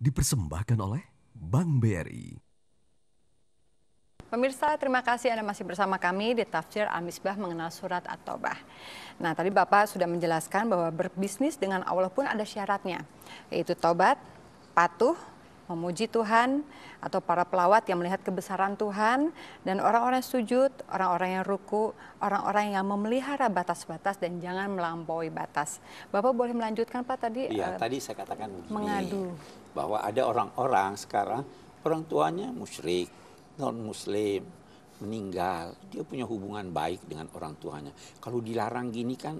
dipersembahkan oleh Bank BRI. Pemirsa, terima kasih Anda masih bersama kami di Tafsir Al-Misbah mengenal surat At-Taubah. Nah, tadi Bapak sudah menjelaskan bahwa berbisnis dengan Allah pun ada syaratnya, yaitu taubat, patuh, memuji Tuhan, atau para pelawat yang melihat kebesaran Tuhan, dan orang-orang yang sujud, orang-orang yang ruku, orang-orang yang memelihara batas-batas dan jangan melampaui batas. Bapak boleh melanjutkan Pak tadi? Iya, tadi saya katakan begini, mengadu. bahwa ada orang-orang sekarang, orang tuanya musyrik, non-muslim, meninggal, dia punya hubungan baik dengan orang tuanya. Kalau dilarang gini kan,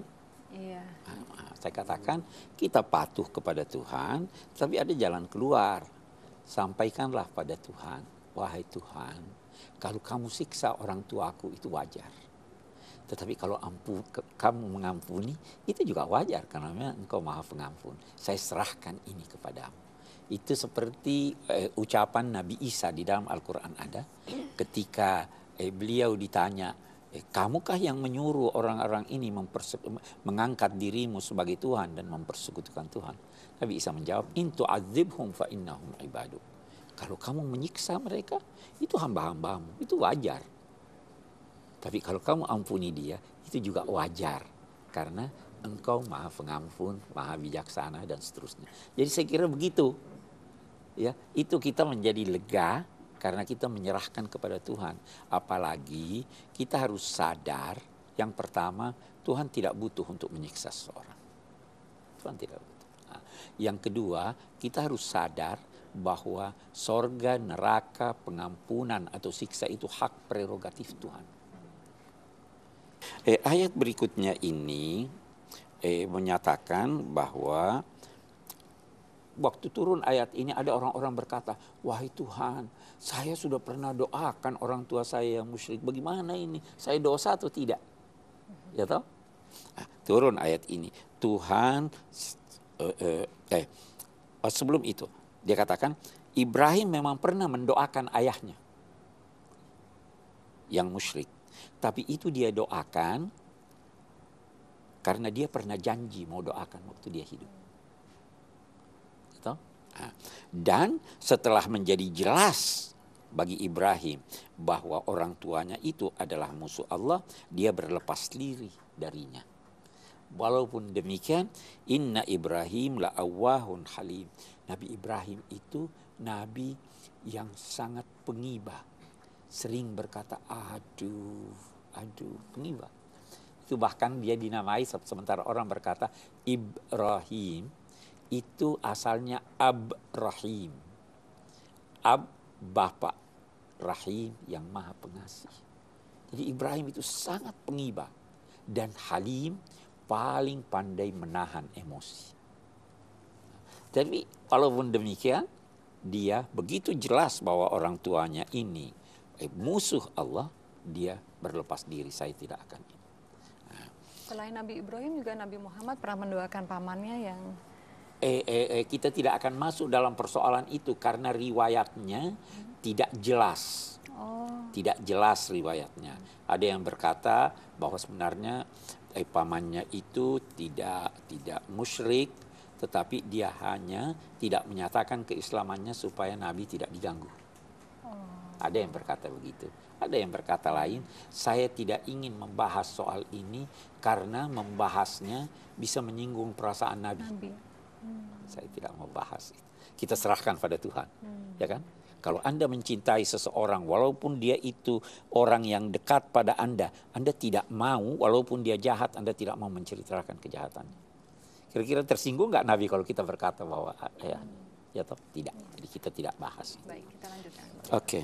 Iya. saya katakan kita patuh kepada Tuhan, tapi ada jalan keluar. Sampaikanlah pada Tuhan, wahai Tuhan, kalau kamu siksa orang tuaku itu wajar. Tetapi kalau kamu mengampuni, itu juga wajar karena memang Engkau Maha Pengampun. Saya serahkan ini kepadamu. Itu seperti ucapan Nabi Isa di dalam Al-Quran ada. Ketika beliau ditanya, kamukah yang menyuruh orang-orang ini mengangkat dirimu sebagai Tuhan dan mempersekutukan Tuhan? Nabi Isa menjawab, in tu'adzibhum fa innahum ibaduk. Kalau kamu menyiksa mereka, itu hamba-hambamu, itu wajar. Tapi kalau kamu ampuni dia, itu juga wajar. Karena Engkau Maha Pengampun, Maha Bijaksana, dan seterusnya. Jadi saya kira begitu. Ya, itu kita menjadi lega karena kita menyerahkan kepada Tuhan. Apalagi kita harus sadar, yang pertama, Tuhan tidak butuh untuk menyiksa seseorang. Tuhan tidak butuh. Nah, yang kedua, kita harus sadar bahwa sorga, neraka, pengampunan atau siksa itu hak prerogatif Tuhan. Ayat berikutnya ini menyatakan bahwa waktu turun ayat ini ada orang-orang berkata, wahai Tuhan, saya sudah pernah doakan orang tua saya yang musyrik. Bagaimana ini? Saya dosa atau tidak? Ya toh? Nah, turun ayat ini. Tuhan, sebelum itu dia katakan, Ibrahim memang pernah mendoakan ayahnya yang musyrik. Tapi itu dia doakan karena dia pernah janji mau doakan waktu dia hidup. Dan setelah menjadi jelas bagi Ibrahim bahwa orang tuanya itu adalah musuh Allah, dia berlepas diri darinya. Walaupun demikian, inna Ibrahim la'awwahun halim. Nabi Ibrahim itu nabi yang sangat pengibah. Sering berkata, aduh, pengibah. Itu bahkan dia dinamai, sementara orang berkata, Ibrahim itu asalnya Ab-Rahim. Ab, Bapak. Rahim, yang maha pengasih. Jadi Ibrahim itu sangat pengibah. Dan Halim paling pandai menahan emosi. Jadi walaupun demikian, dia begitu jelas bahwa orang tuanya ini musuh Allah, dia berlepas diri, saya tidak akan ini. Selain Nabi Ibrahim juga Nabi Muhammad pernah mendoakan pamannya yang kita tidak akan masuk dalam persoalan itu karena riwayatnya tidak jelas. Tidak jelas riwayatnya. Ada yang berkata bahwa sebenarnya pamannya itu tidak musyrik, tetapi dia hanya tidak menyatakan keislamannya supaya Nabi tidak diganggu. Ada yang berkata begitu. Ada yang berkata lain, saya tidak ingin membahas soal ini karena membahasnya bisa menyinggung perasaan Nabi. Saya tidak mau bahas itu. Kita serahkan pada Tuhan, ya kan? Kalau Anda mencintai seseorang, walaupun dia itu orang yang dekat pada Anda tidak mau, walaupun dia jahat, Anda tidak mau menceritakan kejahatannya. Kira-kira tersinggung nggak Nabi kalau kita berkata bahwa ya toh tidak? Jadi kita tidak bahas. Baik, kita lanjutkan. Oke.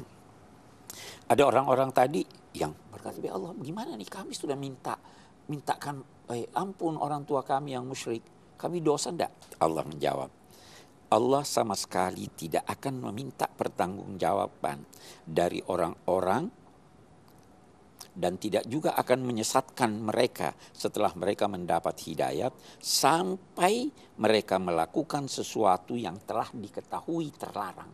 Ada orang-orang tadi yang berkata, ya Allah, gimana nih, kami sudah mintakan ampun orang tua kami yang musyrik. Kami dosa enggak? Allah menjawab, Allah sama sekali tidak akan meminta pertanggungjawaban dari orang-orang dan tidak juga akan menyesatkan mereka setelah mereka mendapat hidayat sampai mereka melakukan sesuatu yang telah diketahui terlarang.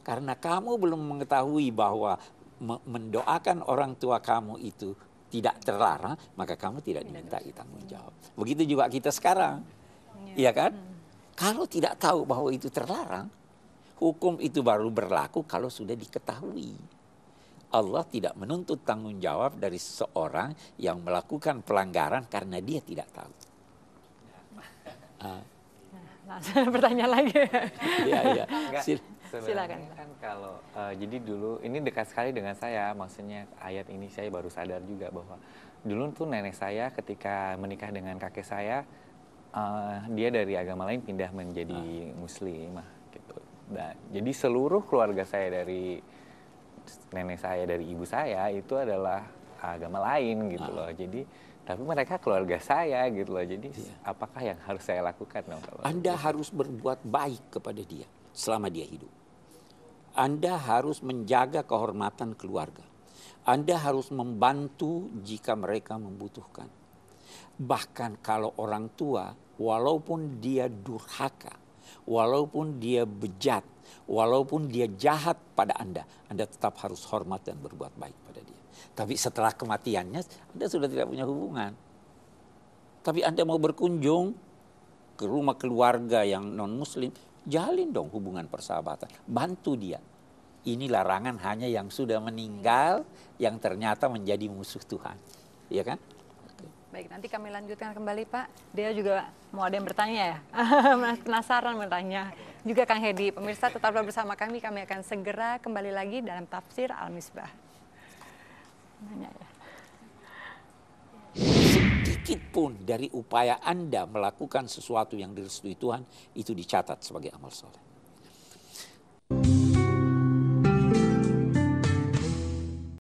Karena kamu belum mengetahui bahwa mendoakan orang tua kamu itu tidak terlarang, maka kamu tidak dimintai tanggung jawab. Begitu juga kita sekarang, iya kan? Kalau tidak tahu bahwa itu terlarang, hukum itu baru berlaku kalau sudah diketahui. Allah tidak menuntut tanggung jawab dari seseorang yang melakukan pelanggaran karena dia tidak tahu. Nah, pertanyaan lagi. Iya, iya. Silakan. Kan kalau jadi dulu ini dekat sekali dengan saya, maksudnya ayat ini saya baru sadar juga bahwa dulu tuh nenek saya ketika menikah dengan kakek saya, dia dari agama lain pindah menjadi muslimah gitu. Dan jadi seluruh keluarga saya dari nenek saya, dari ibu saya itu adalah agama lain gitu loh. Jadi tapi mereka keluarga saya gitu loh. Jadi apakah yang harus saya lakukan dong? Anda harus berbuat baik kepada dia selama dia hidup. Anda harus menjaga kehormatan keluarga. Anda harus membantu jika mereka membutuhkan. Bahkan kalau orang tua, walaupun dia durhaka, walaupun dia bejat, walaupun dia jahat pada Anda tetap harus hormat dan berbuat baik pada dia. Tapi setelah kematiannya, Anda sudah tidak punya hubungan. Tapi Anda mau berkunjung ke rumah keluarga yang non-muslim, jalin dong hubungan persahabatan. Bantu dia. Ini larangan hanya yang sudah meninggal, yang ternyata menjadi musuh Tuhan. Iya kan? Baik, nanti kami lanjutkan kembali Pak. Dia juga mau ada yang bertanya ya? Penasaran bertanya. Juga Kang Hedi, pemirsa tetaplah bersama kami akan segera kembali lagi dalam Tafsir Al-Misbah. Nanya ya. Sedikit pun dari upaya Anda melakukan sesuatu yang direstui Tuhan, itu dicatat sebagai amal soleh.